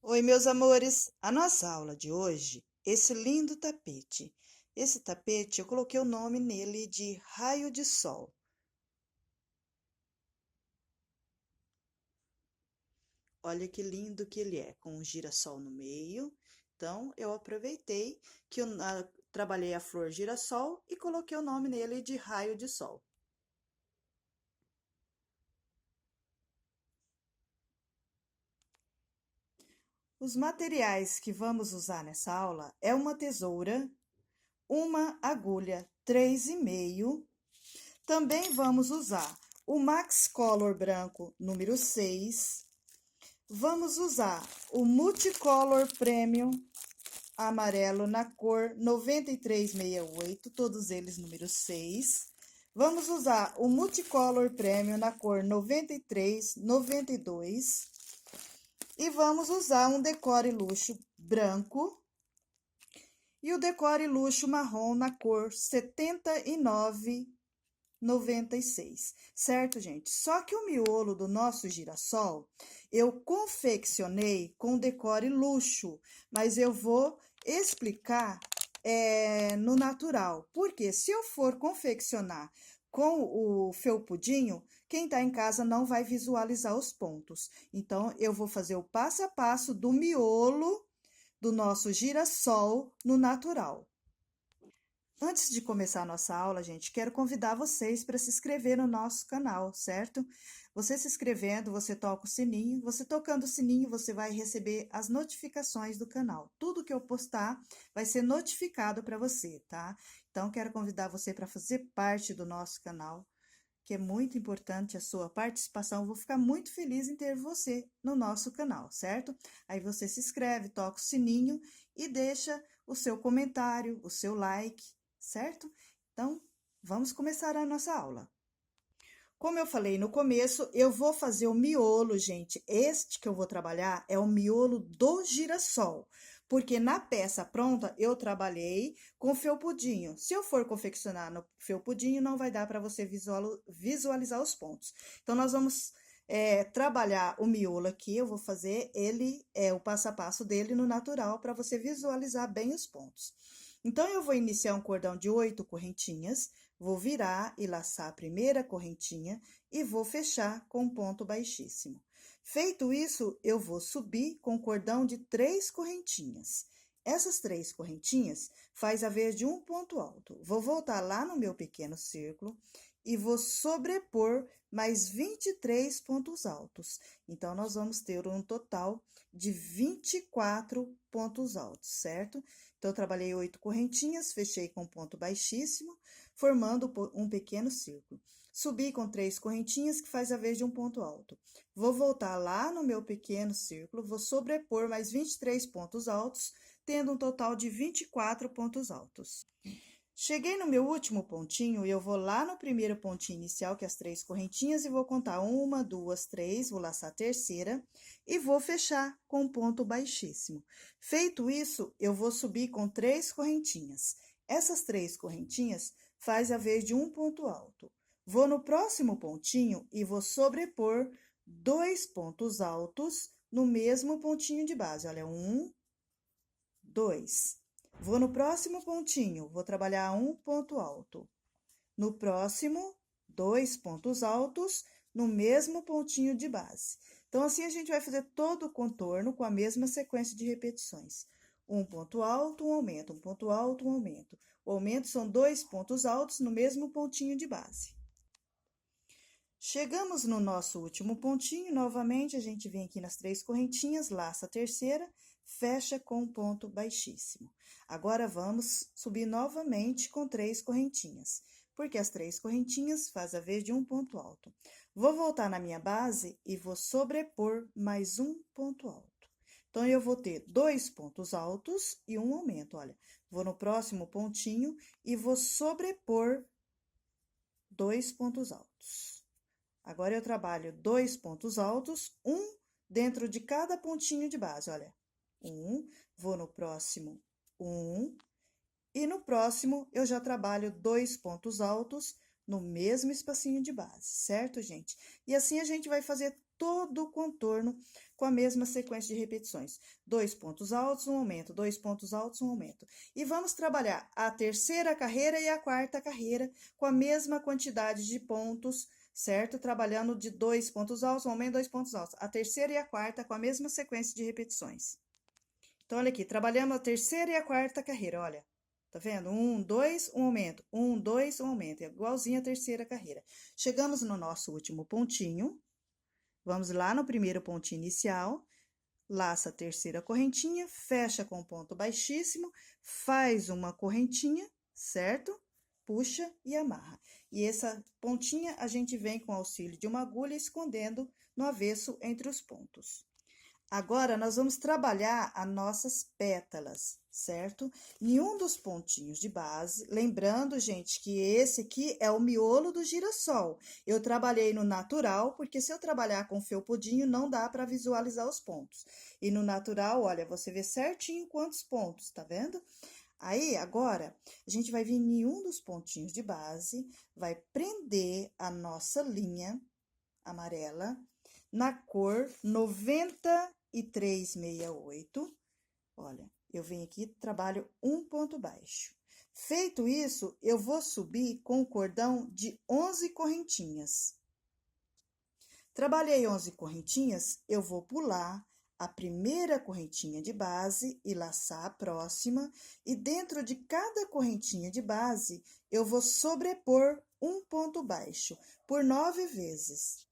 Oi, meus amores! A nossa aula de hoje, esse lindo tapete. Esse tapete, eu coloquei o nome nele de raio de sol. Olha que lindo que ele é, com um girassol no meio. Então, eu aproveitei que eu trabalhei a flor girassol e coloquei o nome nele de raio de sol. Os materiais que vamos usar nessa aula é uma tesoura, uma agulha 3,5. Também vamos usar o Max Color branco número 6. Vamos usar o Multicolor Premium amarelo na cor 9368, todos eles número 6. Vamos usar o Multicolor Premium na cor 9392. E vamos usar um decore luxo branco e o decore luxo marrom na cor 7996, certo, gente? Só que o miolo do nosso girassol eu confeccionei com decore luxo, mas eu vou explicar no natural, porque se eu for confeccionar com o felpudinho, quem tá em casa não vai visualizar os pontos. Então, eu vou fazer o passo a passo do miolo do nosso girassol no natural. Antes de começar a nossa aula, gente, quero convidar vocês para se inscrever no nosso canal, certo? Você se inscrevendo, você toca o sininho. Você tocando o sininho, você vai receber as notificações do canal. Tudo que eu postar vai ser notificado para você, tá? Então, quero convidar você para fazer parte do nosso canal, que é muito importante a sua participação. Vou ficar muito feliz em ter você no nosso canal, certo? Aí você se inscreve, toca o sininho e deixa o seu comentário, o seu like, certo? Então, vamos começar a nossa aula. Como eu falei no começo, eu vou fazer o miolo, gente. Este que eu vou trabalhar é o miolo do girassol, porque na peça pronta eu trabalhei com felpudinho. Se eu for confeccionar no felpudinho, não vai dar para você visualizar os pontos. Então, nós vamos trabalhar o miolo aqui, eu vou fazer ele, o passo a passo dele no natural, para você visualizar bem os pontos. Então, eu vou iniciar um cordão de 8 correntinhas, vou virar e laçar a primeira correntinha e vou fechar com um ponto baixíssimo. Feito isso, eu vou subir com cordão de 3 correntinhas. Essas 3 correntinhas faz a vez de um ponto alto. Vou voltar lá no meu pequeno círculo e vou sobrepor mais 23 pontos altos. Então, nós vamos ter um total de 24 pontos altos, certo? Então, eu trabalhei 8 correntinhas, fechei com ponto baixíssimo, formando um pequeno círculo. Subi com 3 correntinhas, que faz a vez de um ponto alto. Vou voltar lá no meu pequeno círculo, vou sobrepor mais 23 pontos altos, tendo um total de 24 pontos altos. Cheguei no meu último pontinho e eu vou lá no primeiro pontinho inicial, que é as 3 correntinhas, e vou contar 1, 2, 3, vou laçar a terceira e vou fechar com um ponto baixíssimo. Feito isso, eu vou subir com 3 correntinhas. Essas 3 correntinhas faz a vez de um ponto alto. Vou no próximo pontinho e vou sobrepor 2 pontos altos no mesmo pontinho de base. Olha, 1, 2. Vou no próximo pontinho, vou trabalhar um ponto alto. No próximo, 2 pontos altos no mesmo pontinho de base. Então, assim, a gente vai fazer todo o contorno com a mesma sequência de repetições. Um ponto alto, um aumento, um ponto alto, um aumento. O aumento são 2 pontos altos no mesmo pontinho de base. Chegamos no nosso último pontinho, novamente, a gente vem aqui nas 3 correntinhas, laça a terceira, fecha com um ponto baixíssimo. Agora, vamos subir novamente com 3 correntinhas, porque as 3 correntinhas faz a vez de um ponto alto. Vou voltar na minha base e vou sobrepor mais um ponto alto. Então, eu vou ter 2 pontos altos e um aumento, olha. Vou no próximo pontinho e vou sobrepor 2 pontos altos. Agora, eu trabalho 2 pontos altos, um dentro de cada pontinho de base, olha. Vou no próximo, e no próximo, eu já trabalho 2 pontos altos no mesmo espacinho de base, certo, gente? E assim, a gente vai fazer todo o contorno com a mesma sequência de repetições. 2 pontos altos, um aumento, 2 pontos altos, um aumento. E vamos trabalhar a terceira carreira e a quarta carreira com a mesma quantidade de pontos, certo? Trabalhando de 2 pontos altos, um aumento, 2 pontos altos. A terceira e a quarta com a mesma sequência de repetições. Então, olha aqui, trabalhamos a terceira e a quarta carreira, olha. Tá vendo? 1, 2, um aumento. 1, 2, um aumento. É igualzinho a terceira carreira. Chegamos no nosso último pontinho. Vamos lá no primeiro pontinho inicial. Laça a terceira correntinha, fecha com ponto baixíssimo, faz uma correntinha, certo? Puxa e amarra. E essa pontinha a gente vem com o auxílio de uma agulha escondendo no avesso entre os pontos. Agora, nós vamos trabalhar as nossas pétalas, certo? Em um dos pontinhos de base, lembrando, gente, que esse aqui é o miolo do girassol. Eu trabalhei no natural, porque se eu trabalhar com felpudinho, não dá para visualizar os pontos. E no natural, olha, você vê certinho quantos pontos, tá vendo? Aí, agora, a gente vai vir em um dos pontinhos de base, vai prender a nossa linha amarela na cor 9368. Olha, eu venho aqui, trabalho um ponto baixo. Feito isso, eu vou subir com o cordão de 11 correntinhas. Trabalhei 11 correntinhas, eu vou pular a primeira correntinha de base e laçar a próxima, e dentro de cada correntinha de base, eu vou sobrepor um ponto baixo por 9 vezes.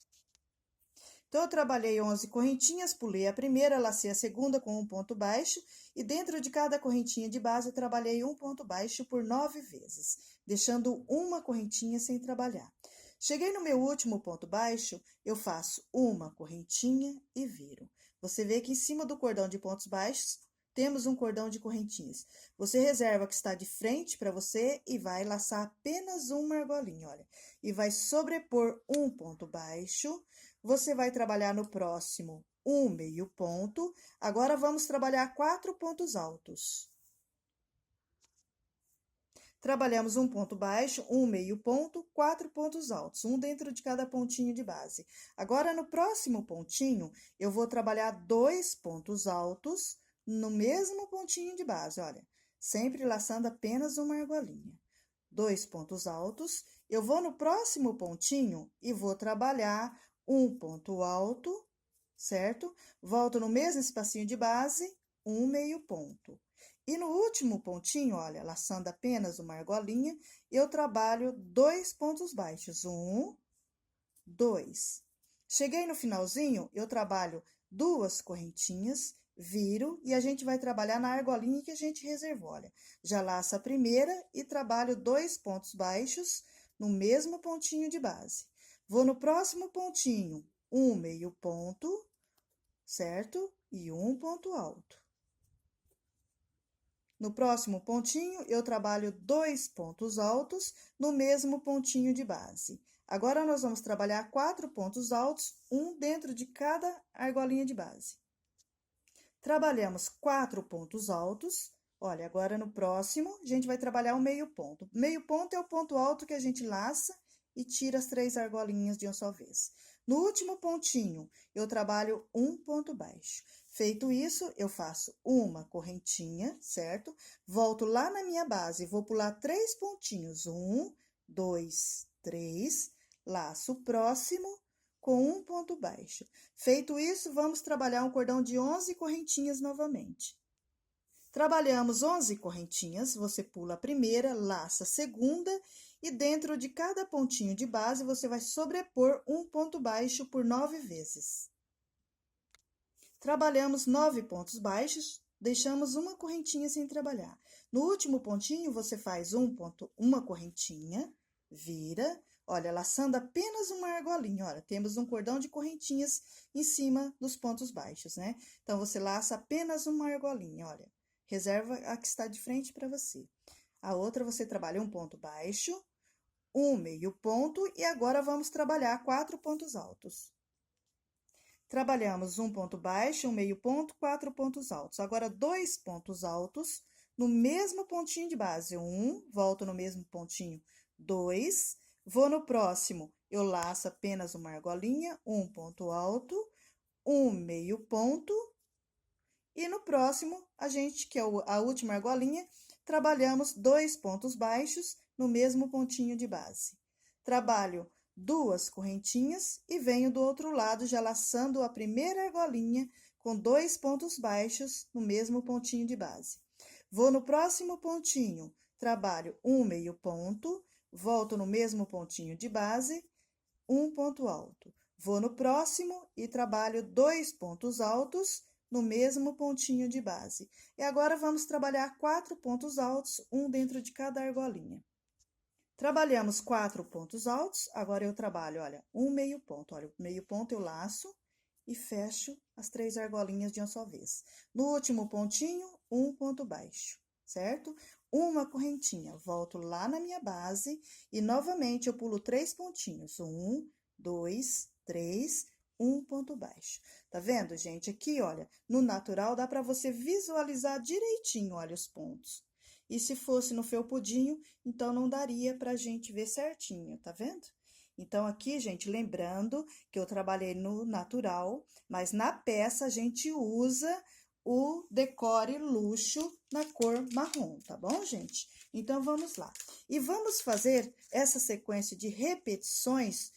Então, eu trabalhei 11 correntinhas, pulei a primeira, lacei a segunda com um ponto baixo, e dentro de cada correntinha de base, eu trabalhei um ponto baixo por 9 vezes, deixando uma correntinha sem trabalhar. Cheguei no meu último ponto baixo, eu faço uma correntinha e viro. Você vê que em cima do cordão de pontos baixos, temos um cordão de correntinhas. Você reserva que está de frente para você e vai laçar apenas uma argolinha, olha. E vai sobrepor um ponto baixo. Você vai trabalhar no próximo um meio ponto. Agora, vamos trabalhar 4 pontos altos. Trabalhamos um ponto baixo, um meio ponto, 4 pontos altos, um dentro de cada pontinho de base. Agora, no próximo pontinho, eu vou trabalhar 2 pontos altos no mesmo pontinho de base, olha. Sempre laçando apenas uma argolinha. 2 pontos altos. Eu vou no próximo pontinho e vou trabalhar um ponto alto, certo? Volto no mesmo espacinho de base, um meio ponto. E no último pontinho, olha, laçando apenas uma argolinha, eu trabalho 2 pontos baixos. 1, 2. Cheguei no finalzinho, eu trabalho 2 correntinhas, viro e a gente vai trabalhar na argolinha que a gente reservou, olha. Já laço a primeira e trabalho 2 pontos baixos no mesmo pontinho de base. Vou no próximo pontinho, um meio ponto, certo? E um ponto alto. No próximo pontinho, eu trabalho 2 pontos altos no mesmo pontinho de base. Agora, nós vamos trabalhar 4 pontos altos, um dentro de cada argolinha de base. Trabalhamos 4 pontos altos. Olha, agora no próximo, a gente vai trabalhar o meio ponto. Meio ponto é o ponto alto que a gente laça e tira as 3 argolinhas de uma só vez. No último pontinho, eu trabalho um ponto baixo. Feito isso, eu faço uma correntinha, certo? Volto lá na minha base, vou pular 3 pontinhos. 1, 2, 3, laço o próximo com um ponto baixo. Feito isso, vamos trabalhar um cordão de 11 correntinhas novamente. Trabalhamos 11 correntinhas, você pula a primeira, laça a segunda e dentro de cada pontinho de base, você vai sobrepor um ponto baixo por 9 vezes. Trabalhamos 9 pontos baixos, deixamos uma correntinha sem trabalhar. No último pontinho, você faz uma correntinha, vira, olha, laçando apenas uma argolinha, olha, temos um cordão de correntinhas em cima dos pontos baixos, né? Então, você laça apenas uma argolinha, olha, reserva a que está de frente para você. A outra, você trabalha um ponto baixo, um meio ponto, e agora vamos trabalhar 4 pontos altos. Trabalhamos um ponto baixo, um meio ponto, 4 pontos altos. Agora, 2 pontos altos no mesmo pontinho de base. 1, volto no mesmo pontinho, 2, Vou no próximo, eu laço apenas uma argolinha, um ponto alto, um meio ponto. E no próximo, a gente, que é a última argolinha, trabalhamos 2 pontos baixos no mesmo pontinho de base. Trabalho 2 correntinhas e venho do outro lado já laçando a primeira argolinha com 2 pontos baixos no mesmo pontinho de base. Vou no próximo pontinho, trabalho um meio ponto, volto no mesmo pontinho de base, um ponto alto. Vou no próximo e trabalho 2 pontos altos no mesmo pontinho de base. E agora, vamos trabalhar 4 pontos altos, um dentro de cada argolinha. Trabalhamos 4 pontos altos, agora eu trabalho, olha, um meio ponto. Olha, o meio ponto eu laço e fecho as 3 argolinhas de uma só vez. No último pontinho, um ponto baixo, certo? Uma correntinha, volto lá na minha base e novamente eu pulo 3 pontinhos. 1, 2, 3, um ponto baixo. Tá vendo, gente? Aqui, olha, no natural dá para você visualizar direitinho, olha, os pontos. E se fosse no felpudinho, então não daria pra gente ver certinho, tá vendo? Então, aqui, gente, lembrando que eu trabalhei no natural, mas na peça a gente usa o decore luxo na cor marrom, tá bom, gente? Então, vamos lá. E vamos fazer essa sequência de repetições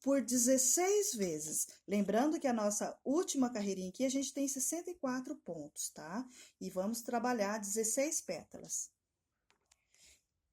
por 16 vezes. Lembrando que a nossa última carreirinha aqui, a gente tem 64 pontos, tá? E vamos trabalhar 16 pétalas.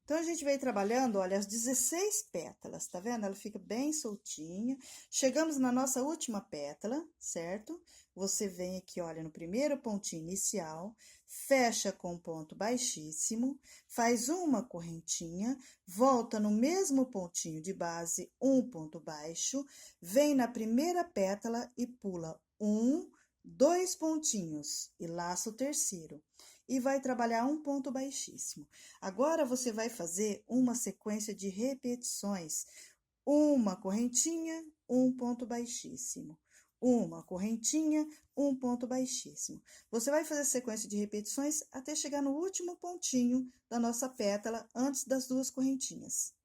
Então, a gente veio trabalhando, olha, as 16 pétalas, tá vendo? Ela fica bem soltinha. Chegamos na nossa última pétala, certo? Você vem aqui, olha, no primeiro pontinho inicial, fecha com ponto baixíssimo, faz uma correntinha, volta no mesmo pontinho de base, um ponto baixo, vem na primeira pétala e pula 1, 2 pontinhos e laça o terceiro. E vai trabalhar um ponto baixíssimo. Agora, você vai fazer uma sequência de repetições. Uma correntinha, um ponto baixíssimo. Uma correntinha, um ponto baixíssimo. Você vai fazer sequência de repetições até chegar no último pontinho da nossa pétala, antes das 2 correntinhas.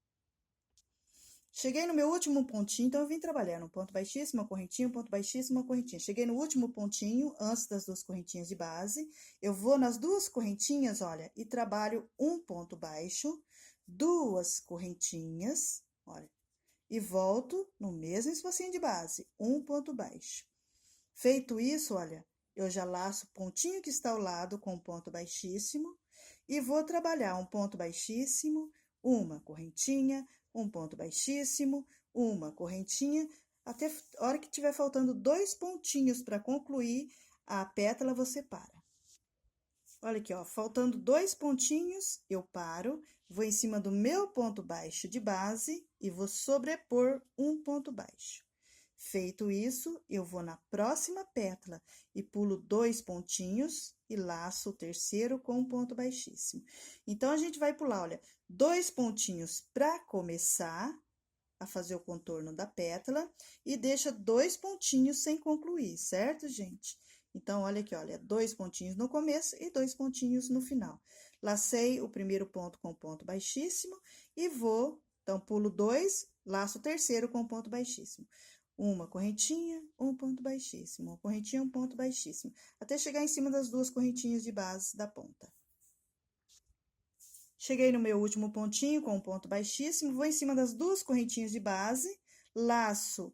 Cheguei no meu último pontinho, então eu vim trabalhando um ponto baixíssimo, uma correntinha, um ponto baixíssimo, uma correntinha. Cheguei no último pontinho, antes das 2 correntinhas de base, eu vou nas 2 correntinhas, olha, e trabalho um ponto baixo, 2 correntinhas, olha, e volto no mesmo espacinho de base, um ponto baixo. Feito isso, olha, eu já laço o pontinho que está ao lado com um ponto baixíssimo e vou trabalhar um ponto baixíssimo, uma correntinha, um ponto baixíssimo, uma correntinha, até a hora que tiver faltando 2 pontinhos para concluir a pétala, você para. Olha aqui, ó, faltando 2 pontinhos, eu paro, vou em cima do meu ponto baixo de base e vou sobrepor um ponto baixo. Feito isso, eu vou na próxima pétala e pulo 2 pontinhos e laço o terceiro com um ponto baixíssimo. Então, a gente vai pular, olha, 2 pontinhos para começar a fazer o contorno da pétala e deixa 2 pontinhos sem concluir, certo, gente? Então, olha aqui, olha, 2 pontinhos no começo e 2 pontinhos no final. Lacei o primeiro ponto com ponto baixíssimo e vou, então, pulo 2, laço o terceiro com ponto baixíssimo. Uma correntinha, um ponto baixíssimo, uma correntinha, um ponto baixíssimo, até chegar em cima das 2 correntinhas de base da ponta. Cheguei no meu último pontinho com um ponto baixíssimo, vou em cima das 2 correntinhas de base, laço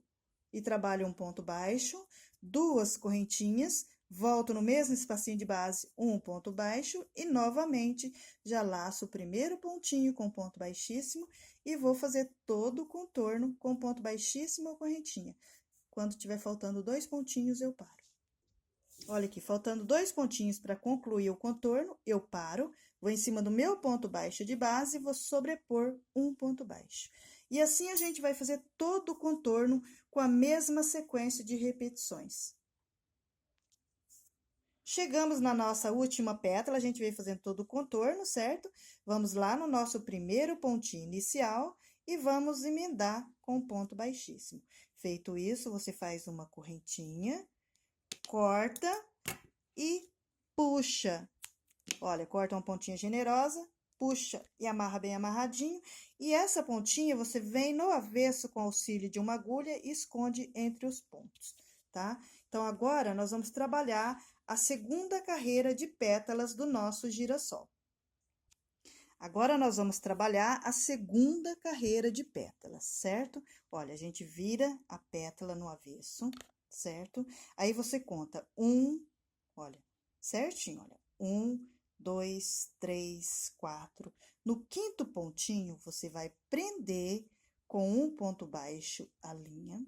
e trabalho um ponto baixo, 2 correntinhas, volto no mesmo espacinho de base, um ponto baixo e novamente já laço o primeiro pontinho com ponto baixíssimo e vou fazer todo o contorno com ponto baixíssimo ou correntinha. Quando tiver faltando 2 pontinhos, eu paro. Olha aqui, faltando 2 pontinhos para concluir o contorno, eu paro, vou em cima do meu ponto baixo de base e vou sobrepor um ponto baixo. E assim a gente vai fazer todo o contorno com a mesma sequência de repetições. Chegamos na nossa última pétala, a gente veio fazendo todo o contorno, certo? Vamos lá no nosso primeiro pontinho inicial e vamos emendar com um ponto baixíssimo. Feito isso, você faz uma correntinha, corta e puxa. Olha, corta uma pontinha generosa puxa e amarra bem amarradinho. E essa pontinha você vem no avesso com auxílio de uma agulha e esconde entre os pontos, tá? Então, agora nós vamos trabalhar a segunda carreira de pétalas do nosso girassol. Agora, nós vamos trabalhar a segunda carreira de pétalas, certo? Olha, a gente vira a pétala no avesso, certo? Aí, você conta olha, certinho, olha. 1, 2, 3, 4. No quinto pontinho, você vai prender com um ponto baixo a linha.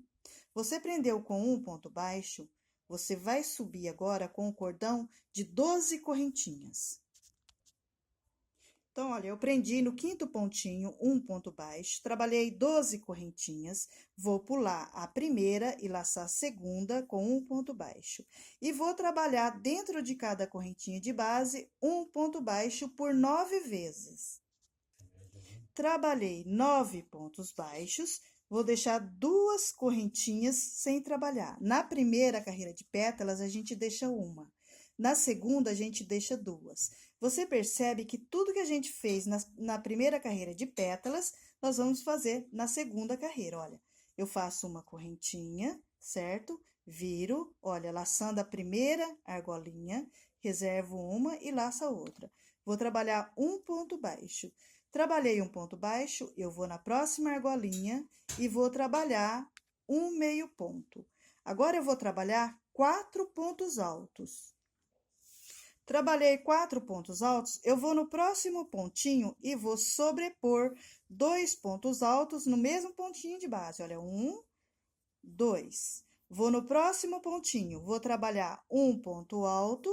Você prendeu com um ponto baixo, você vai subir agora com o cordão de 12 correntinhas. Então, olha, eu prendi no quinto pontinho um ponto baixo, trabalhei 12 correntinhas, vou pular a primeira e laçar a segunda com um ponto baixo. E vou trabalhar dentro de cada correntinha de base um ponto baixo por 9 vezes. Trabalhei 9 pontos baixos, vou deixar 2 correntinhas sem trabalhar. Na primeira carreira de pétalas, a gente deixa uma. Na segunda, a gente deixa 2. Você percebe que tudo que a gente fez na primeira carreira de pétalas, nós vamos fazer na segunda carreira. Olha, eu faço uma correntinha, certo? Viro, olha, laçando a primeira argolinha, reservo uma e laço a outra. Vou trabalhar um ponto baixo. Trabalhei um ponto baixo, eu vou na próxima argolinha e vou trabalhar um meio ponto. Agora, eu vou trabalhar 4 pontos altos. Trabalhei 4 pontos altos, eu vou no próximo pontinho e vou sobrepor 2 pontos altos no mesmo pontinho de base. Olha, 1, 2. Vou no próximo pontinho, vou trabalhar um ponto alto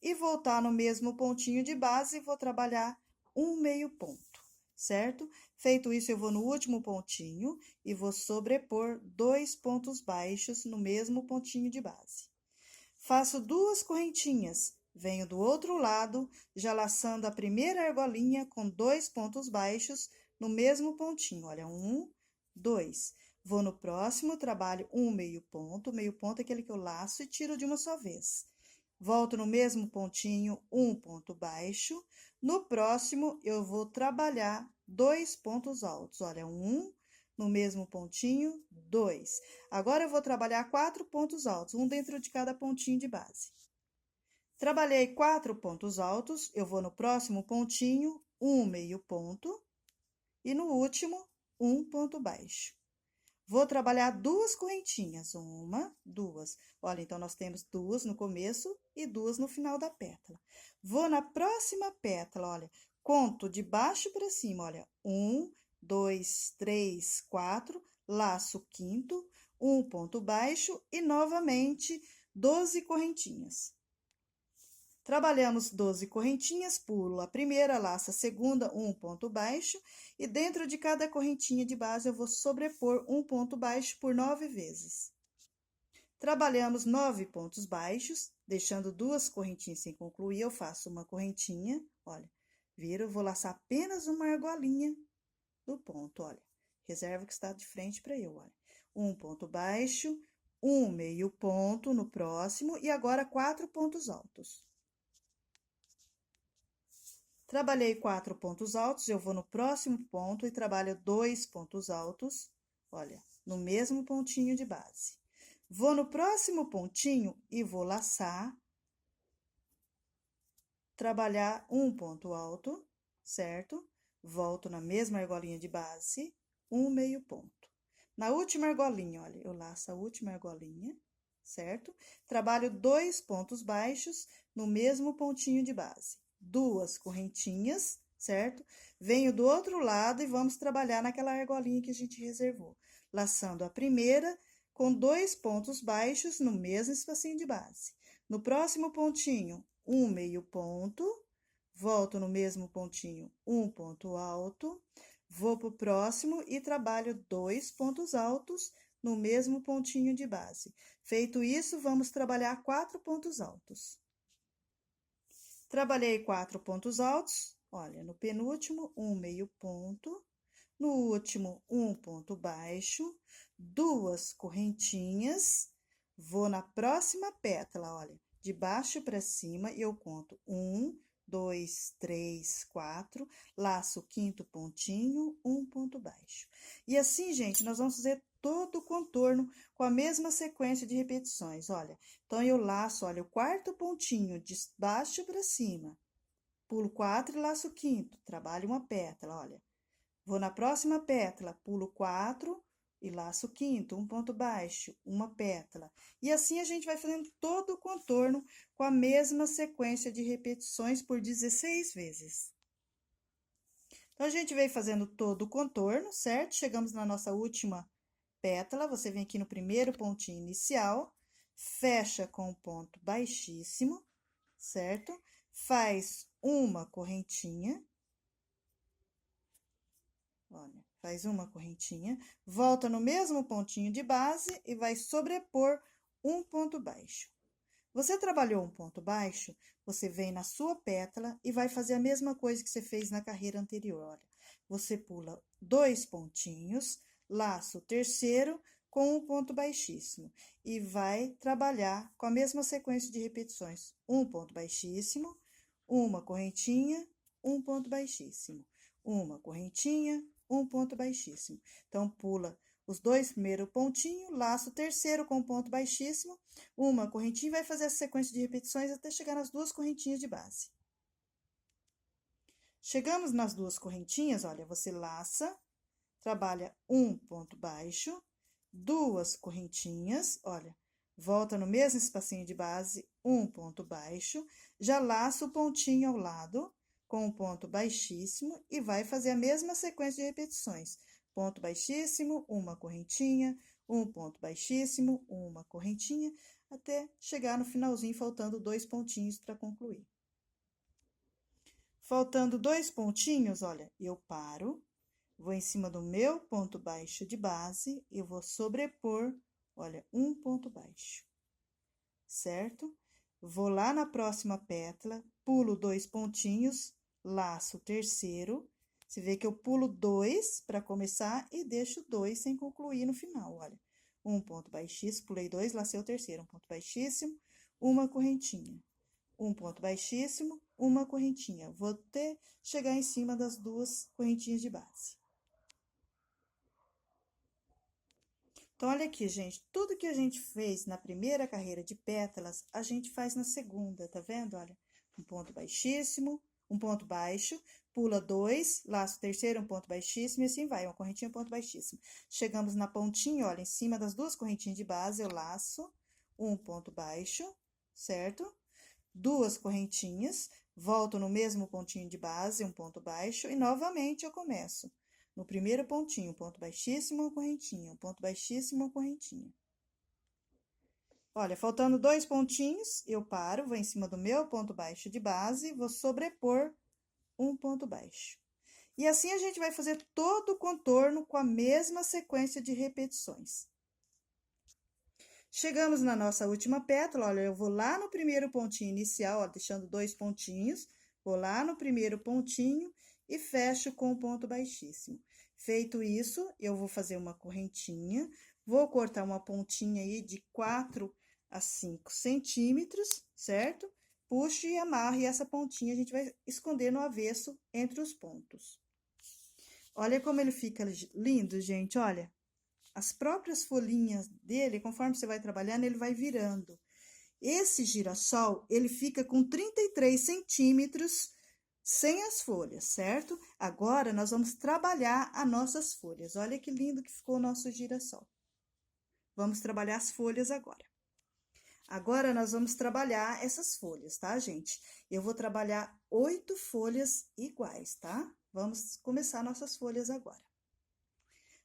e voltar no mesmo pontinho de base e vou trabalhar um meio ponto, certo? Feito isso, eu vou no último pontinho e vou sobrepor 2 pontos baixos no mesmo pontinho de base. Faço 2 correntinhas, venho do outro lado, já laçando a primeira argolinha com 2 pontos baixos no mesmo pontinho. Olha, 1, 2. Vou no próximo, trabalho um meio ponto é aquele que eu laço e tiro de uma só vez. Volto no mesmo pontinho, um ponto baixo. No próximo, eu vou trabalhar 2 pontos altos. Olha, 1, no mesmo pontinho, 2. Agora, eu vou trabalhar 4 pontos altos, um dentro de cada pontinho de base. Trabalhei 4 pontos altos, eu vou no próximo pontinho, um meio ponto, e no último, um ponto baixo. Vou trabalhar 2 correntinhas, 1, 2. Olha, então, nós temos 2 no começo e 2 no final da pétala. Vou na próxima pétala, olha, conto de baixo para cima, olha, 1, 2, 3, 4, laço o quinto, um ponto baixo e, novamente, 12 correntinhas. Trabalhamos 12 correntinhas, pulo a primeira, laço a segunda, um ponto baixo, e dentro de cada correntinha de base, eu vou sobrepor um ponto baixo por 9 vezes. Trabalhamos 9 pontos baixos, deixando 2 correntinhas sem concluir, eu faço uma correntinha, olha, viro, vou laçar apenas uma argolinha do ponto, olha, reserva que está de frente para eu, olha. Um ponto baixo, um meio ponto no próximo, e agora 4 pontos altos. Trabalhei 4 pontos altos, eu vou no próximo ponto e trabalho 2 pontos altos, olha, no mesmo pontinho de base. Vou no próximo pontinho e vou laçar, trabalhar um ponto alto, certo? Volto na mesma argolinha de base, um meio ponto. Na última argolinha, olha, eu laço a última argolinha, certo? Trabalho 2 pontos baixos no mesmo pontinho de base. 2 correntinhas, certo? Venho do outro lado e vamos trabalhar naquela argolinha que a gente reservou. Laçando a primeira com 2 pontos baixos no mesmo espacinho de base. No próximo pontinho, um meio ponto, volto no mesmo pontinho, um ponto alto, vou pro próximo e trabalho 2 pontos altos no mesmo pontinho de base. Feito isso, vamos trabalhar 4 pontos altos. Trabalhei 4 pontos altos, olha, no penúltimo, um meio ponto, no último, um ponto baixo, 2 correntinhas, vou na próxima pétala, olha, de baixo para cima, e eu conto 1, 2, 3, 4, laço o quinto pontinho, um ponto baixo. E assim, gente, nós vamos fazer todo o contorno com a mesma sequência de repetições, olha. Então, eu laço, olha, o quarto pontinho de baixo para cima, pulo 4 e laço o quinto, trabalho uma pétala, olha. Vou na próxima pétala, pulo 4 e laço o quinto, um ponto baixo, uma pétala. E assim a gente vai fazendo todo o contorno com a mesma sequência de repetições por 16 vezes. Então, a gente veio fazendo todo o contorno, certo? Chegamos na nossa última pétala, você vem aqui no primeiro pontinho inicial, fecha com um ponto baixíssimo, certo? Faz uma correntinha. Olha, faz uma correntinha, volta no mesmo pontinho de base e vai sobrepor um ponto baixo. Você trabalhou um ponto baixo, você vem na sua pétala e vai fazer a mesma coisa que você fez na carreira anterior. Olha, você pula 2 pontinhos, laça o terceiro com um ponto baixíssimo e vai trabalhar com a mesma sequência de repetições. Um ponto baixíssimo, uma correntinha, um ponto baixíssimo, uma correntinha, um ponto baixíssimo. Então, pula os 2 primeiros pontinhos, laço o terceiro com ponto baixíssimo, uma correntinha e vai fazer essa sequência de repetições até chegar nas 2 correntinhas de base. Chegamos nas 2 correntinhas, olha, você laça, trabalha um ponto baixo, 2 correntinhas, olha, volta no mesmo espacinho de base, um ponto baixo, já laça o pontinho ao lado, com um ponto baixíssimo e vai fazer a mesma sequência de repetições. Ponto baixíssimo, uma correntinha, um ponto baixíssimo, uma correntinha, até chegar no finalzinho, faltando 2 pontinhos para concluir. Faltando 2 pontinhos, olha, eu paro, vou em cima do meu ponto baixo de base e vou sobrepor, olha, um ponto baixo, certo? Vou lá na próxima pétala, pulo 2 pontinhos, laço o terceiro, você vê que eu pulo 2 para começar e deixo 2 sem concluir no final, olha. Um ponto baixíssimo, pulei 2, lacei o terceiro, um ponto baixíssimo, uma correntinha. Um ponto baixíssimo, uma correntinha. Vou até chegar em cima das 2 correntinhas de base. Então, olha aqui, gente, tudo que a gente fez na primeira carreira de pétalas, a gente faz na segunda, tá vendo? Olha, um ponto baixíssimo, um ponto baixo, pula 2, laço o terceiro, um ponto baixíssimo, e assim vai, uma correntinha, um ponto baixíssimo. Chegamos na pontinha, olha, em cima das 2 correntinhas de base, eu laço um ponto baixo, certo? 2 correntinhas, volto no mesmo pontinho de base, um ponto baixo, e novamente eu começo. No primeiro pontinho, um ponto baixíssimo, uma correntinha, um ponto baixíssimo, uma correntinha. Olha, faltando 2 pontinhos, eu paro, vou em cima do meu ponto baixo de base, vou sobrepor um ponto baixo. E assim a gente vai fazer todo o contorno com a mesma sequência de repetições. Chegamos na nossa última pétala, olha, eu vou lá no primeiro pontinho inicial, ó, deixando 2 pontinhos, vou lá no primeiro pontinho e fecho com o ponto baixíssimo. Feito isso, eu vou fazer uma correntinha, vou cortar uma pontinha aí de 4 a 5 centímetros, certo? Puxo e amarro, e essa pontinha a gente vai esconder no avesso entre os pontos. Olha como ele fica lindo, gente, olha. As próprias folhinhas dele, conforme você vai trabalhando, ele vai virando. Esse girassol, ele fica com 33 centímetros sem as folhas, certo? Agora, nós vamos trabalhar as nossas folhas. Olha que lindo que ficou o nosso girassol. Vamos trabalhar as folhas agora. Agora, nós vamos trabalhar essas folhas, tá, gente? Eu vou trabalhar 8 folhas iguais, tá? Vamos começar nossas folhas agora.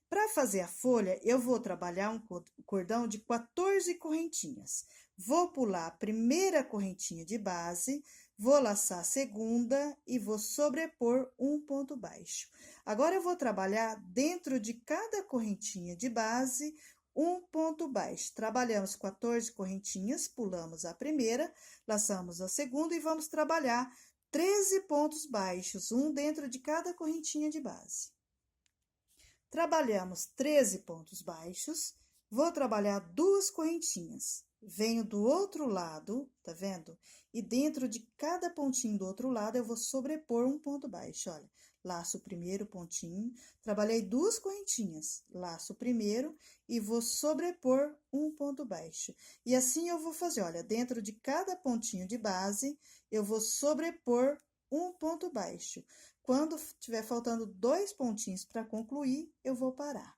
Para fazer a folha, eu vou trabalhar um cordão de 14 correntinhas. Vou pular a primeira correntinha de base, vou laçar a segunda e vou sobrepor um ponto baixo. Agora, eu vou trabalhar dentro de cada correntinha de base um ponto baixo. Trabalhamos 14 correntinhas, pulamos a primeira, laçamos a segunda e vamos trabalhar 13 pontos baixos, um dentro de cada correntinha de base. Trabalhamos 13 pontos baixos, vou trabalhar 2 correntinhas, venho do outro lado, tá vendo? E dentro de cada pontinho do outro lado, eu vou sobrepor um ponto baixo, olha. Laço o primeiro pontinho, trabalhei duas correntinhas, laço o primeiro e vou sobrepor um ponto baixo. E assim eu vou fazer, olha, dentro de cada pontinho de base, eu vou sobrepor um ponto baixo. Quando tiver faltando 2 pontinhos para concluir, eu vou parar.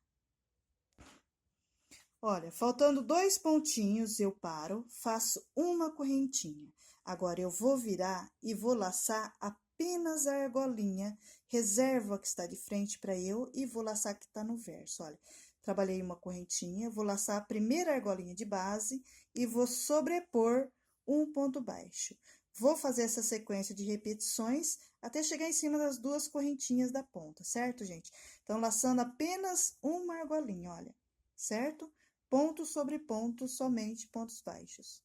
Olha, faltando 2 pontinhos, eu paro, faço uma correntinha. Agora, eu vou virar e vou laçar apenas a argolinha, reservo a que está de frente para eu e vou laçar a que está no verso, olha. Trabalhei uma correntinha, vou laçar a primeira argolinha de base e vou sobrepor um ponto baixo. Vou fazer essa sequência de repetições até chegar em cima das 2 correntinhas da ponta, certo, gente? Então, laçando apenas uma argolinha, olha, certo? Ponto sobre ponto, somente pontos baixos.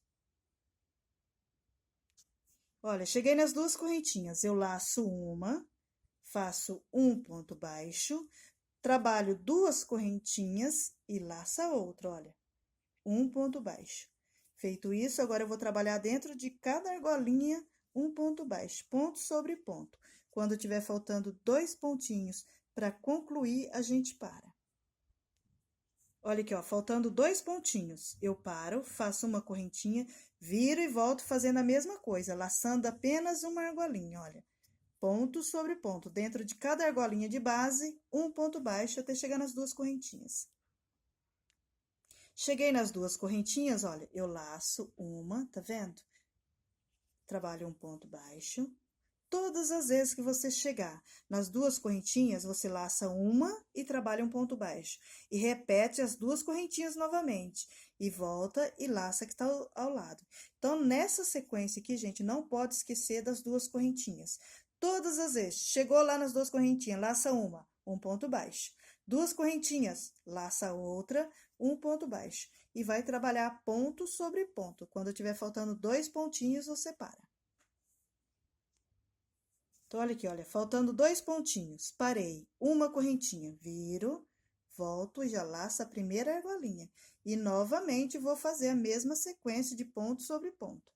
Olha, cheguei nas 2 correntinhas, eu laço uma, faço um ponto baixo, trabalho 2 correntinhas e laço outra, olha, um ponto baixo. Feito isso, agora eu vou trabalhar dentro de cada argolinha um ponto baixo, ponto sobre ponto. Quando tiver faltando 2 pontinhos para concluir, a gente para. Olha aqui, ó, faltando 2 pontinhos, eu paro, faço uma correntinha, viro e volto fazendo a mesma coisa, laçando apenas uma argolinha, olha. Ponto sobre ponto, dentro de cada argolinha de base, um ponto baixo até chegar nas 2 correntinhas. Cheguei nas 2 correntinhas, olha, eu laço uma, tá vendo? Trabalho um ponto baixo. Todas as vezes que você chegar nas 2 correntinhas, você laça uma e trabalha um ponto baixo. E repete as 2 correntinhas novamente. E volta e laça que tá ao lado. Então, nessa sequência aqui, gente, não pode esquecer das 2 correntinhas. Todas as vezes, chegou lá nas 2 correntinhas, laça uma, um ponto baixo. 2 correntinhas, laça outra, um ponto baixo. E vai trabalhar ponto sobre ponto. Quando tiver faltando 2 pontinhos, você para. Então, olha aqui, olha, faltando 2 pontinhos, parei, uma correntinha, viro, volto e já laço a primeira argolinha. E, novamente, vou fazer a mesma sequência de ponto sobre ponto.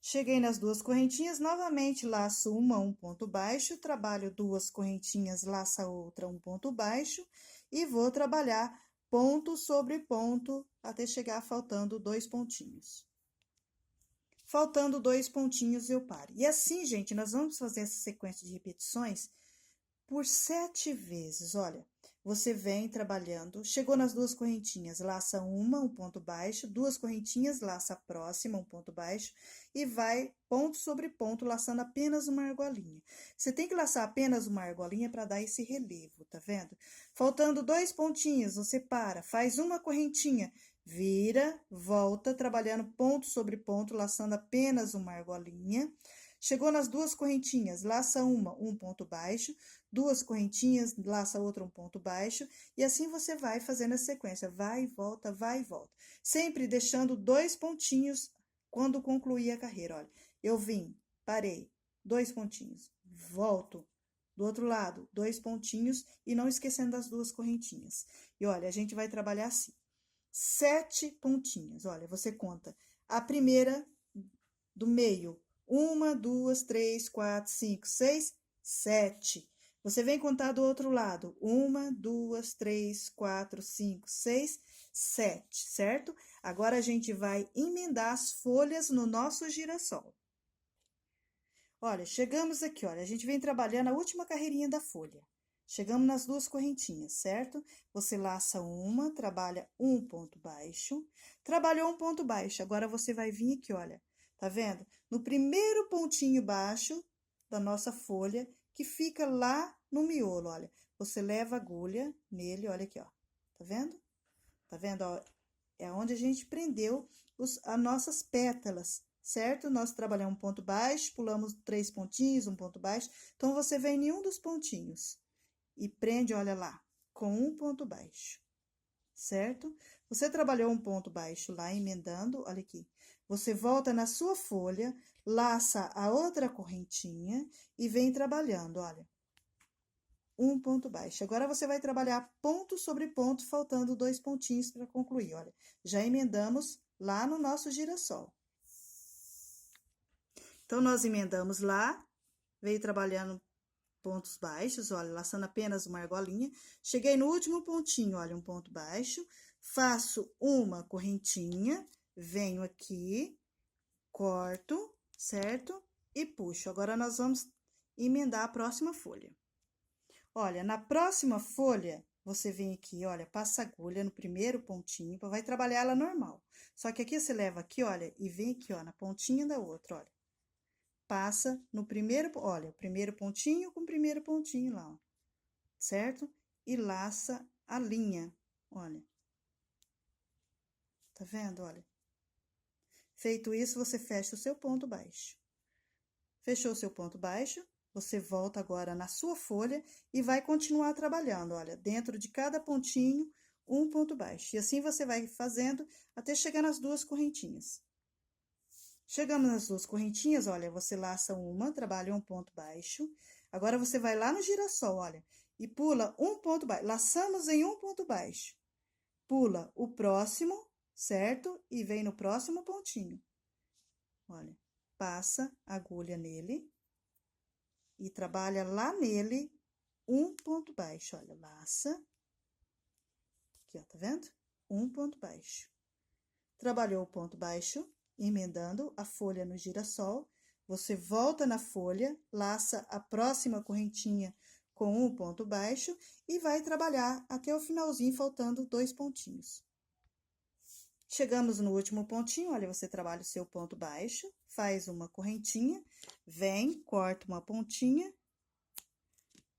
Cheguei nas 2 correntinhas, novamente laço uma, um ponto baixo, trabalho 2 correntinhas, laço a outra, um ponto baixo, e vou trabalhar ponto sobre ponto, até chegar faltando 2 pontinhos. Faltando 2 pontinhos, eu paro. E assim, gente, nós vamos fazer essa sequência de repetições por 7 vezes. Olha, você vem trabalhando, chegou nas 2 correntinhas, laça uma, um ponto baixo, 2 correntinhas, laça a próxima, um ponto baixo, e vai ponto sobre ponto, laçando apenas uma argolinha. Você tem que laçar apenas uma argolinha para dar esse relevo, tá vendo? Faltando 2 pontinhos, você para, faz uma correntinha, vira, volta, trabalhando ponto sobre ponto, laçando apenas uma argolinha. Chegou nas 2 correntinhas, laça uma, um ponto baixo, 2 correntinhas, laça outra, um ponto baixo, e assim você vai fazendo a sequência, vai e volta, vai e volta. Sempre deixando 2 pontinhos quando concluir a carreira, olha. Eu vim, parei, 2 pontinhos, volto. Do outro lado, 2 pontinhos e não esquecendo das 2 correntinhas. E olha, a gente vai trabalhar assim. 7 pontinhos, olha, você conta a primeira do meio, 1, 2, 3, 4, 5, 6, 7. Você vem contar do outro lado, 1, 2, 3, 4, 5, 6, 7, certo? Agora, a gente vai emendar as folhas no nosso girassol. Olha, chegamos aqui, olha, a gente vem trabalhando a última carreirinha da folha. Chegamos nas 2 correntinhas, certo? Você laça uma, trabalha um ponto baixo. Trabalhou um ponto baixo, agora você vai vir aqui, olha. Tá vendo? No primeiro pontinho baixo da nossa folha, que fica lá no miolo, olha. Você leva a agulha nele, olha aqui, ó. Tá vendo? Tá vendo, ó? É onde a gente prendeu as nossas pétalas, certo? Nós trabalhamos um ponto baixo, pulamos 3 pontinhos, um ponto baixo. Então, você vem em um dos pontinhos e prende, olha lá, com um ponto baixo, certo? Você trabalhou um ponto baixo lá, emendando, olha aqui. Você volta na sua folha, laça a outra correntinha e vem trabalhando, olha. Um ponto baixo. Agora, você vai trabalhar ponto sobre ponto, faltando 2 pontinhos para concluir, olha. Já emendamos lá no nosso girassol. Então, nós emendamos lá, veio trabalhando pontos baixos, olha, laçando apenas uma argolinha. Cheguei no último pontinho, olha, um ponto baixo, faço uma correntinha, venho aqui, corto, certo? E puxo. Agora, nós vamos emendar a próxima folha. Olha, na próxima folha, você vem aqui, olha, passa a agulha no primeiro pontinho, vai trabalhar ela normal. Só que aqui você leva aqui, olha, e vem aqui, ó, na pontinha da outra, olha. Passa no primeiro, olha, o primeiro pontinho com o primeiro pontinho lá, ó, certo? E laça a linha, olha. Tá vendo, olha? Feito isso, você fecha o seu ponto baixo. Fechou o seu ponto baixo, você volta agora na sua folha e vai continuar trabalhando, olha, dentro de cada pontinho, um ponto baixo. E assim você vai fazendo até chegar nas duas correntinhas. Chegando nas duas correntinhas, olha, você laça uma, trabalha um ponto baixo. Agora, você vai lá no girassol, olha, e pula um ponto baixo. Laçamos em um ponto baixo. Pula o próximo, certo? E vem no próximo pontinho. Olha, passa a agulha nele e trabalha lá nele um ponto baixo. Olha, laça. Aqui, ó, tá vendo? Um ponto baixo. Trabalhou o ponto baixo, emendando a folha no girassol, você volta na folha, laça a próxima correntinha com um ponto baixo e vai trabalhar até o finalzinho, faltando 2 pontinhos. Chegamos no último pontinho, olha, você trabalha o seu ponto baixo, faz uma correntinha, vem, corta uma pontinha,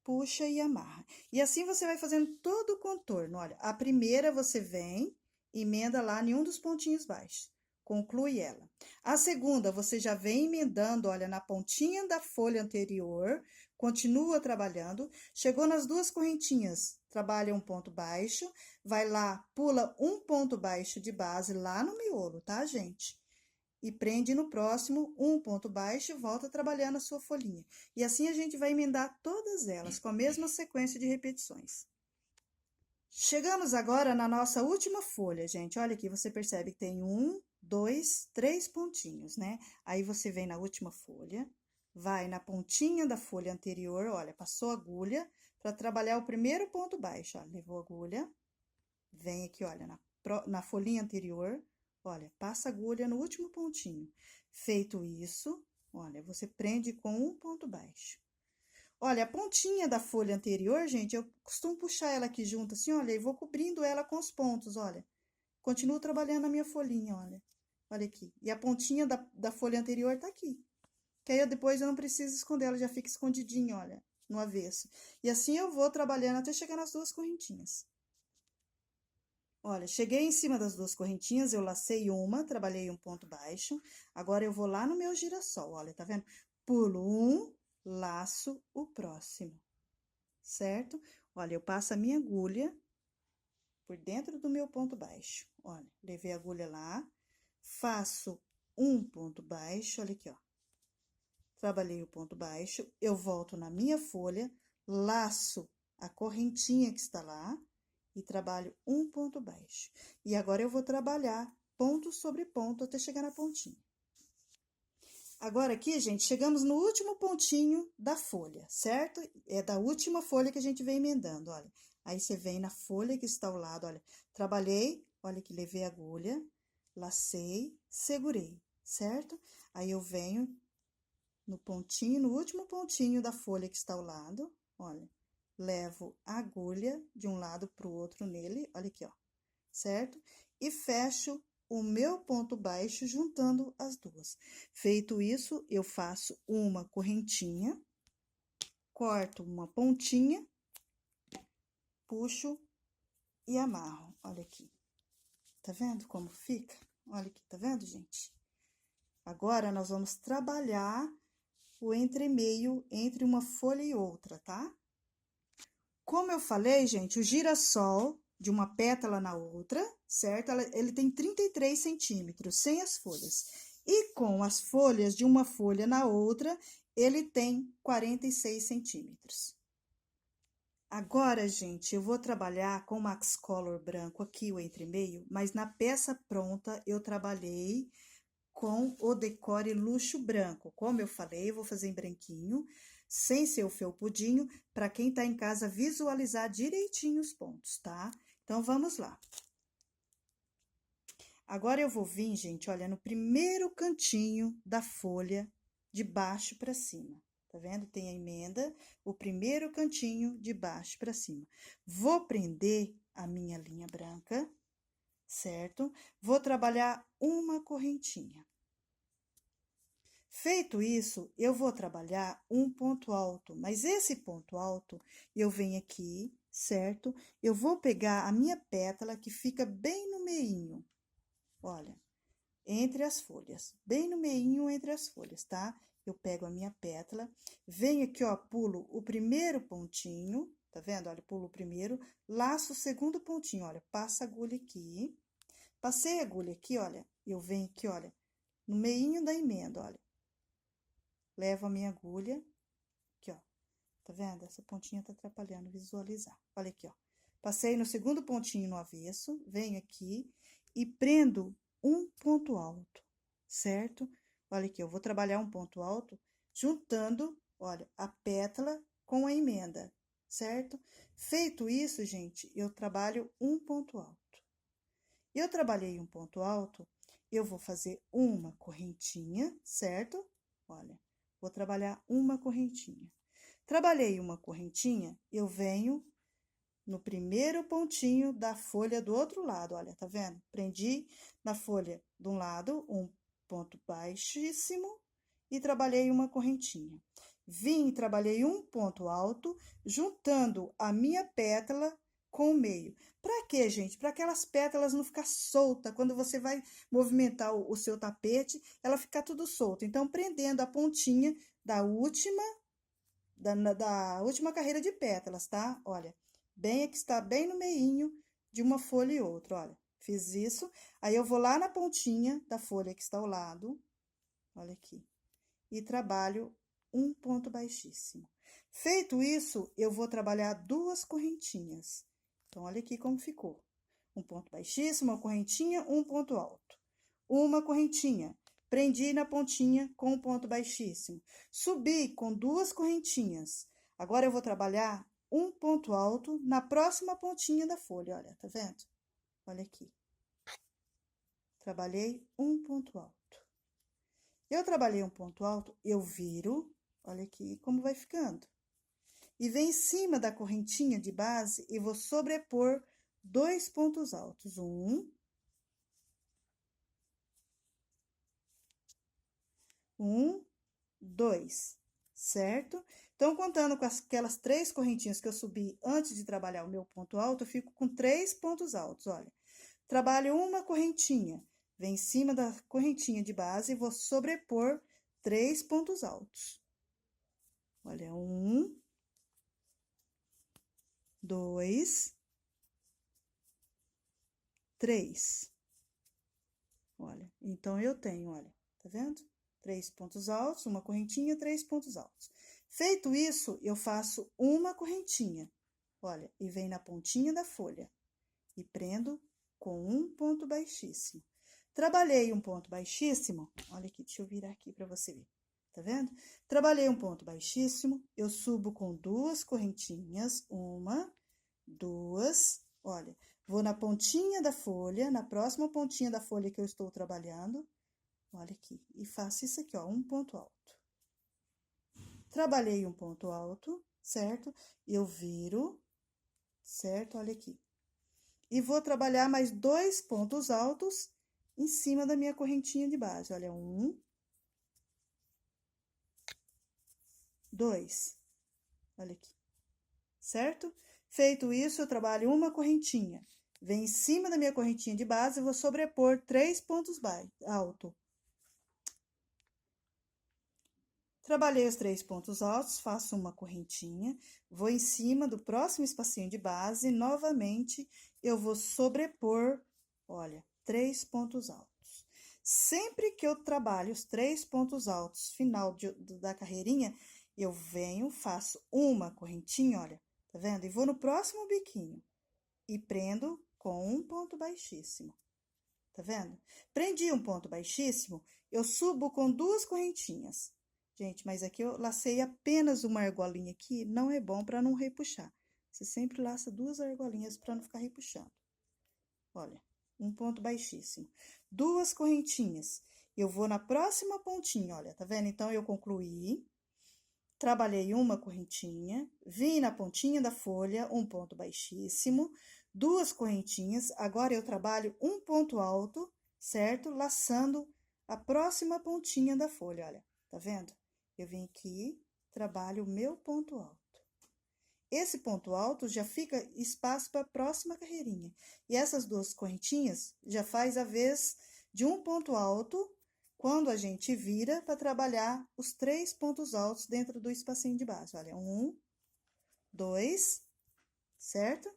puxa e amarra. E assim você vai fazendo todo o contorno, olha, a primeira você vem, emenda lá em um dos pontinhos baixos. Conclui ela. A segunda, você já vem emendando, olha, na pontinha da folha anterior, continua trabalhando. Chegou nas duas correntinhas, trabalha um ponto baixo, vai lá, pula um ponto baixo de base lá no miolo, tá, gente? E prende no próximo um ponto baixo, volta trabalhando a sua folhinha. E assim a gente vai emendar todas elas com a mesma sequência de repetições. Chegamos agora na nossa última folha, gente. Olha aqui, você percebe que tem 1, 2, 3 pontinhos, né? Aí, você vem na última folha, vai na pontinha da folha anterior, olha, passou a agulha para trabalhar o primeiro ponto baixo, ó. Levou a agulha, vem aqui, olha, na folhinha anterior, olha, passa a agulha no último pontinho. Feito isso, olha, você prende com um ponto baixo. Olha, a pontinha da folha anterior, gente, eu costumo puxar ela aqui junto, assim, olha, e vou cobrindo ela com os pontos, olha. Continuo trabalhando a minha folhinha, olha. Olha aqui. E a pontinha da folha anterior tá aqui. Que aí, depois eu não preciso esconder, ela já fica escondidinha, olha, no avesso. E assim eu vou trabalhando até chegar nas duas correntinhas. Olha, cheguei em cima das duas correntinhas, eu lacei uma, trabalhei um ponto baixo. Agora, eu vou lá no meu girassol, olha, tá vendo? Pulo um, laço o próximo, certo? Olha, eu passo a minha agulha por dentro do meu ponto baixo. Olha, levei a agulha lá, faço um ponto baixo, olha aqui, ó. Trabalhei o ponto baixo, eu volto na minha folha, laço a correntinha que está lá e trabalho um ponto baixo. E agora, eu vou trabalhar ponto sobre ponto até chegar na pontinha. Agora, aqui, gente, chegamos no último pontinho da folha, certo? É da última folha que a gente vem emendando, olha. Aí, você vem na folha que está ao lado, olha. Trabalhei, olha que levei a agulha, lacei, segurei, certo? Aí, eu venho no pontinho, no último pontinho da folha que está ao lado, olha. Levo a agulha de um lado para o outro nele, olha aqui, ó, certo? E fecho o meu ponto baixo juntando as duas. Feito isso, eu faço uma correntinha, corto uma pontinha, puxo e amarro. Olha aqui. Tá vendo como fica? Olha aqui, tá vendo, gente? Agora, nós vamos trabalhar o entremeio entre uma folha e outra, tá? Como eu falei, gente, o girassol de uma pétala na outra, certo? Ele tem 33 centímetros, sem as folhas. E com as folhas de uma folha na outra, ele tem 46 centímetros. Agora, gente, eu vou trabalhar com o Max Color branco aqui, o entremeio, mas na peça pronta eu trabalhei com o decore luxo branco. Como eu falei, eu vou fazer em branquinho, sem ser o felpudinho, para quem tá em casa visualizar direitinho os pontos, tá? Então, vamos lá. Agora eu vou vir, gente, olha, no primeiro cantinho da folha, de baixo para cima. Tá vendo? Tem a emenda, o primeiro cantinho de baixo para cima. Vou prender a minha linha branca, certo? Vou trabalhar uma correntinha. Feito isso, eu vou trabalhar um ponto alto, mas esse ponto alto, eu venho aqui, certo? Eu vou pegar a minha pétala que fica bem no meinho, olha, entre as folhas, bem no meinho entre as folhas, tá? Eu pego a minha pétala, venho aqui, ó, pulo o primeiro pontinho, tá vendo? Olha, pulo o primeiro, laço o segundo pontinho, olha, passa a agulha aqui. Passei a agulha aqui, olha, eu venho aqui, olha, no meinho da emenda, olha. Levo a minha agulha, aqui, ó, tá vendo? Essa pontinha tá atrapalhando visualizar. Olha aqui, ó. Passei no segundo pontinho no avesso, venho aqui e prendo um ponto alto, certo? Olha aqui, eu vou trabalhar um ponto alto juntando, olha, a pétala com a emenda, certo? Feito isso, gente, eu trabalho um ponto alto. Eu trabalhei um ponto alto, eu vou fazer uma correntinha, certo? Olha, vou trabalhar uma correntinha. Trabalhei uma correntinha, eu venho no primeiro pontinho da folha do outro lado, olha, tá vendo? Prendi na folha de um lado, um ponto baixíssimo e trabalhei uma correntinha. Vim e trabalhei um ponto alto, juntando a minha pétala com o meio. Pra quê, gente? Para aquelas pétalas não ficar solta quando você vai movimentar o seu tapete, ela ficar tudo solta. Então, prendendo a pontinha da última carreira de pétalas, tá? Olha, bem aqui está bem no meinho de uma folha e outra, olha. Fiz isso, aí eu vou lá na pontinha da folha que está ao lado, olha aqui, e trabalho um ponto baixíssimo. Feito isso, eu vou trabalhar duas correntinhas. Então, olha aqui como ficou. Um ponto baixíssimo, uma correntinha, um ponto alto. Uma correntinha. Prendi na pontinha com um ponto baixíssimo. Subi com duas correntinhas. Agora, eu vou trabalhar um ponto alto na próxima pontinha da folha, olha, tá vendo? Olha aqui. Trabalhei um ponto alto. Eu trabalhei um ponto alto, eu viro, olha aqui como vai ficando. E vem em cima da correntinha de base e vou sobrepor dois pontos altos. Dois, certo? Então, contando com aquelas três correntinhas que eu subi antes de trabalhar o meu ponto alto, eu fico com 3 pontos altos, olha. Trabalho uma correntinha, vem em cima da correntinha de base e vou sobrepor 3 pontos altos. Olha, 2, 3. Olha, então, eu tenho, olha, tá vendo? 3 pontos altos, uma correntinha, 3 pontos altos. Feito isso, eu faço uma correntinha, olha, e vem na pontinha da folha e prendo com um ponto baixíssimo. Trabalhei um ponto baixíssimo, olha aqui, deixa eu virar aqui para você ver, tá vendo? Trabalhei um ponto baixíssimo, eu subo com duas correntinhas, uma, duas, olha, vou na pontinha da folha, na próxima pontinha da folha que eu estou trabalhando, olha aqui, e faço isso aqui, ó, um ponto alto. Trabalhei um ponto alto, certo? Eu viro, certo? Olha aqui. E vou trabalhar mais 2 pontos altos em cima da minha correntinha de base. Olha, 2. Olha aqui, certo? Feito isso, eu trabalho uma correntinha. Vem em cima da minha correntinha de base e vou sobrepor 3 pontos altos. Trabalhei os 3 pontos altos, faço uma correntinha, vou em cima do próximo espacinho de base, novamente, eu vou sobrepor, olha, 3 pontos altos. Sempre que eu trabalho os 3 pontos altos, final da carreirinha, eu venho, faço uma correntinha, olha, Tá vendo? E vou no próximo biquinho e prendo com um ponto baixíssimo. Tá vendo? Prendi um ponto baixíssimo, eu subo com 2 correntinhas. Gente, mas aqui eu lacei apenas uma argolinha aqui, não é bom para não repuxar. Você sempre laça 2 argolinhas para não ficar repuxando. Olha, um ponto baixíssimo. 2 correntinhas. Eu vou na próxima pontinha, olha, tá vendo? Então, eu concluí, trabalhei uma correntinha, vim na pontinha da folha, um ponto baixíssimo, 2 correntinhas, agora eu trabalho um ponto alto, certo? Laçando a próxima pontinha da folha, olha, tá vendo? Eu vim aqui, trabalho o meu ponto alto. Esse ponto alto já fica espaço para a próxima carreirinha. E essas 2 correntinhas já faz a vez de um ponto alto quando a gente vira para trabalhar os 3 pontos altos dentro do espacinho de base. Olha, 1, 2, certo?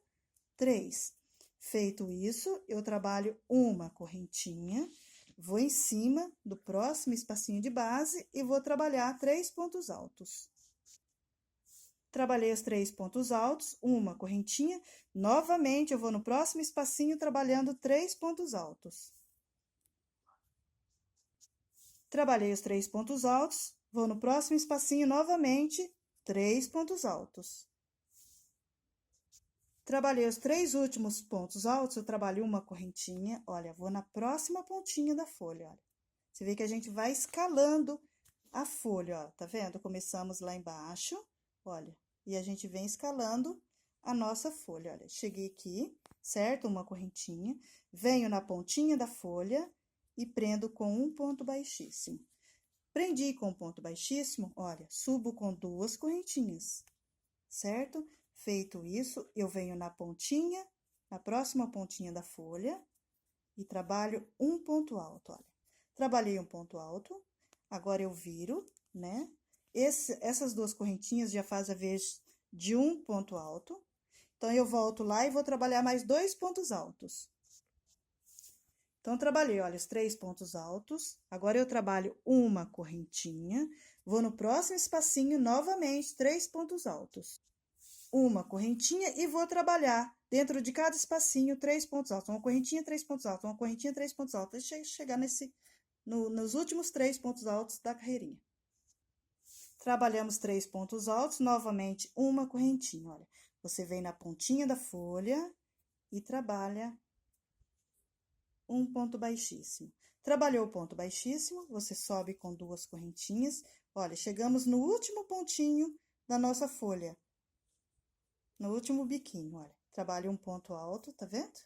3. Feito isso, eu trabalho uma correntinha, vou em cima do próximo espacinho de base e vou trabalhar 3 pontos altos. Trabalhei os 3 pontos altos, uma correntinha, novamente eu vou no próximo espacinho trabalhando 3 pontos altos. Trabalhei os 3 pontos altos, vou no próximo espacinho novamente, 3 pontos altos. Trabalhei os 3 últimos pontos altos, eu trabalho uma correntinha, olha, vou na próxima pontinha da folha, olha. Você vê que a gente vai escalando a folha, ó, tá vendo? Começamos lá embaixo, olha, e a gente vem escalando a nossa folha, olha. Cheguei aqui, certo? Uma correntinha, venho na pontinha da folha e prendo com um ponto baixíssimo. Prendi com um ponto baixíssimo, olha, subo com 2 correntinhas, certo? Feito isso, eu venho na pontinha, na próxima pontinha da folha e trabalho um ponto alto, olha. Trabalhei um ponto alto, agora eu viro, né? Essas 2 correntinhas já faz a vez de um ponto alto. Então, eu volto lá e vou trabalhar mais 2 pontos altos. Então, trabalhei, olha, os 3 pontos altos. Agora, eu trabalho uma correntinha. Vou no próximo espacinho, novamente, 3 pontos altos. Uma correntinha e vou trabalhar dentro de cada espacinho 3 pontos altos. Uma correntinha, 3 pontos altos. Uma correntinha, 3 pontos altos. Deixa chegar nos últimos 3 pontos altos da carreirinha. Trabalhamos 3 pontos altos, novamente uma correntinha, olha. Você vem na pontinha da folha e trabalha um ponto baixíssimo. Trabalhou o ponto baixíssimo, você sobe com 2 correntinhas. Olha, chegamos no último pontinho da nossa folha. No último biquinho, olha. Trabalho um ponto alto, tá vendo?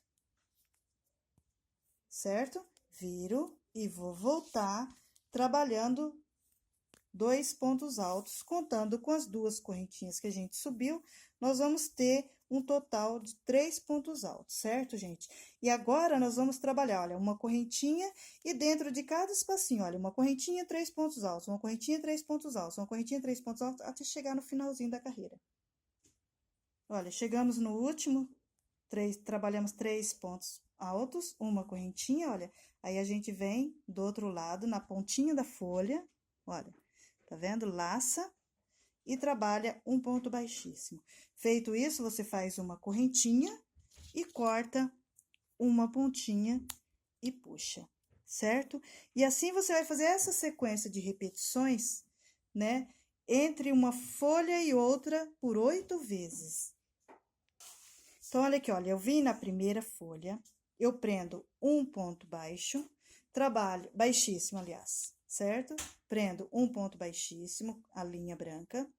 Certo? Viro e vou voltar trabalhando 2 pontos altos, contando com as 2 correntinhas que a gente subiu, nós vamos ter um total de 3 pontos altos, certo, gente? E agora, nós vamos trabalhar, olha, uma correntinha e dentro de cada espacinho, olha, uma correntinha, 3 pontos altos, uma correntinha, 3 pontos altos, uma correntinha, 3 pontos altos, até chegar no finalzinho da carreira. Olha, chegamos no último, trabalhamos 3 pontos altos, uma correntinha, olha, aí a gente vem do outro lado, na pontinha da folha, olha. Tá vendo? Laça e trabalha um ponto baixíssimo. Feito isso, você faz uma correntinha e corta uma pontinha e puxa, certo? E assim você vai fazer essa sequência de repetições, né? Entre uma folha e outra por 8 vezes. Então, olha aqui, olha, eu vim na primeira folha, eu prendo um ponto baixo, trabalho, baixíssimo, aliás, certo? Prendo um ponto baixíssimo, a linha branca,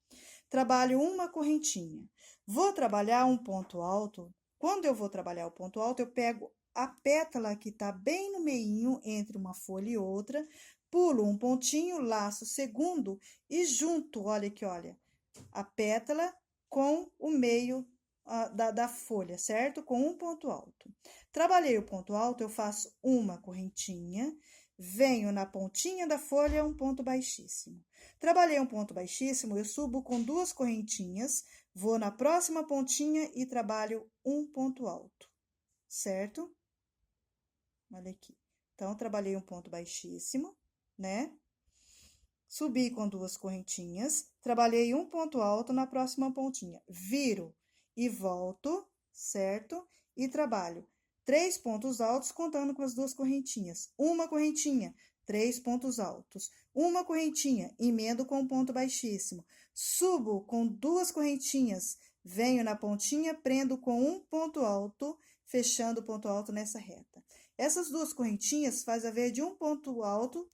trabalho uma correntinha. Vou trabalhar um ponto alto. Quando eu vou trabalhar o ponto alto, eu pego a pétala que tá bem no meinho entre uma folha e outra, pulo um pontinho, laço o segundo e junto, olha aqui, olha, a pétala com o meio da folha, certo? Com um ponto alto. Trabalhei o ponto alto, eu faço uma correntinha, venho na pontinha da folha um ponto baixíssimo. Trabalhei um ponto baixíssimo, eu subo com 2 correntinhas, vou na próxima pontinha e trabalho um ponto alto, certo? Olha aqui. Então, trabalhei um ponto baixíssimo, né? Subi com 2 correntinhas, trabalhei um ponto alto na próxima pontinha. Viro e volto, certo? E trabalho 3 pontos altos contando com as 2 correntinhas. Uma correntinha, 3 pontos altos. Uma correntinha, emendo com um ponto baixíssimo. Subo com 2 correntinhas, venho na pontinha, prendo com um ponto alto, fechando o ponto alto nessa reta. Essas 2 correntinhas faz haver de um ponto alto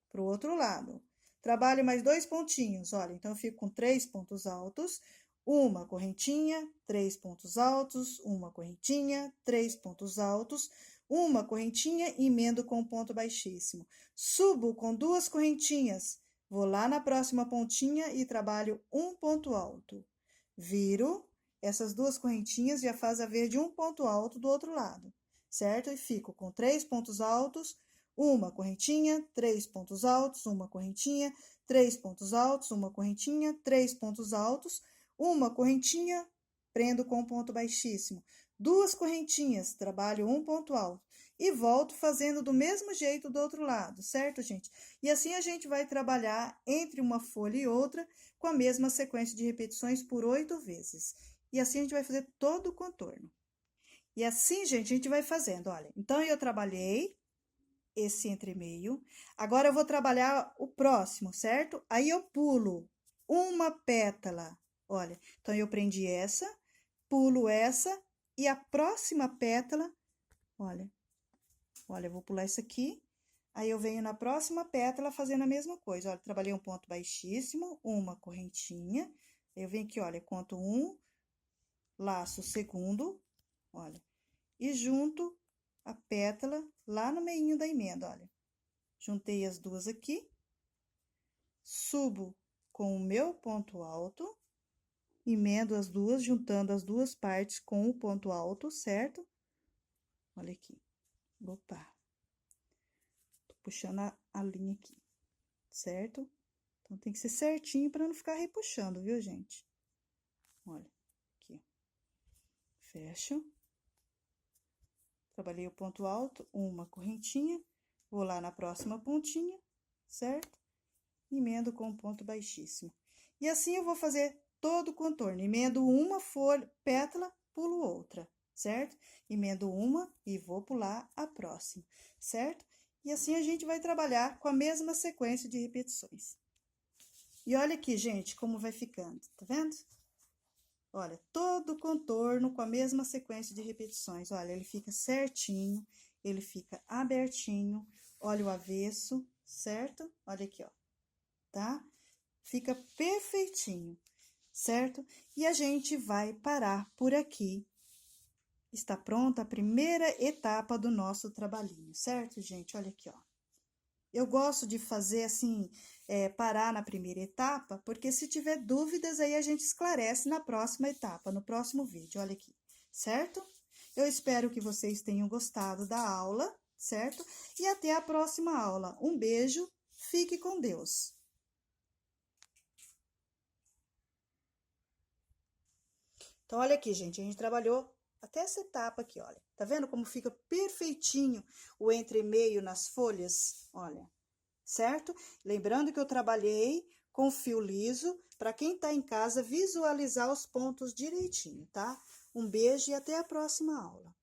para o outro lado. Trabalho mais 2 pontinhos, olha, então eu fico com 3 pontos altos, uma correntinha, 3 pontos altos, uma correntinha, 3 pontos altos, uma correntinha, emendo com um ponto baixíssimo. Subo com 2 correntinhas, vou lá na próxima pontinha e trabalho um ponto alto. Viro, essas 2 correntinhas já faz haver de um ponto alto do outro lado, certo? E fico com 3 pontos altos, uma correntinha, 3 pontos altos, uma correntinha, 3 pontos altos, uma correntinha, 3 pontos altos, uma correntinha, prendo com um ponto baixíssimo. 2 correntinhas, trabalho um ponto alto e volto fazendo do mesmo jeito do outro lado, certo, gente? E assim a gente vai trabalhar entre uma folha e outra com a mesma sequência de repetições por 8 vezes. E assim a gente vai fazer todo o contorno. E assim, gente, a gente vai fazendo, olha. Então, eu trabalhei esse entremeio. Agora, eu vou trabalhar o próximo, certo? Aí, eu pulo uma pétala. Olha, então, eu prendi essa, pulo essa e a próxima pétala, olha, eu vou pular isso aqui. Aí, eu venho na próxima pétala fazendo a mesma coisa. Olha, trabalhei um ponto baixíssimo, uma correntinha. Eu venho aqui, olha, conto um, laço o segundo, olha, e junto a pétala lá no meinho da emenda, olha. Juntei as duas aqui, subo com o meu ponto alto, emendo as duas, juntando as duas partes com o ponto alto, certo? Olha aqui. Opa. Tô puxando a linha aqui, certo? Então, tem que ser certinho para não ficar repuxando, viu, gente? Olha, aqui. Fecho. Trabalhei o ponto alto, uma correntinha, vou lá na próxima pontinha, certo? Emendo com um ponto baixíssimo. E assim eu vou fazer todo o contorno. Emendo uma folha, pétala, pulo outra, certo? Emendo uma e vou pular a próxima, certo? E assim a gente vai trabalhar com a mesma sequência de repetições. E olha aqui, gente, como vai ficando, tá vendo? Olha, todo o contorno com a mesma sequência de repetições. Olha, ele fica certinho, ele fica abertinho. Olha o avesso, certo? Olha aqui, ó, tá? Fica perfeitinho, certo? E a gente vai parar por aqui. Está pronta a primeira etapa do nosso trabalhinho, certo, gente? Olha aqui, ó. Eu gosto de fazer assim, parar na primeira etapa, porque se tiver dúvidas, aí a gente esclarece na próxima etapa, no próximo vídeo, olha aqui, certo? Eu espero que vocês tenham gostado da aula, certo? E até a próxima aula. Um beijo, fique com Deus! Então, olha aqui, gente, a gente trabalhou até essa etapa aqui, olha. Tá vendo como fica perfeitinho o entremeio nas folhas? Olha, certo? Lembrando que eu trabalhei com fio liso, para quem tá em casa visualizar os pontos direitinho, tá? Um beijo e até a próxima aula.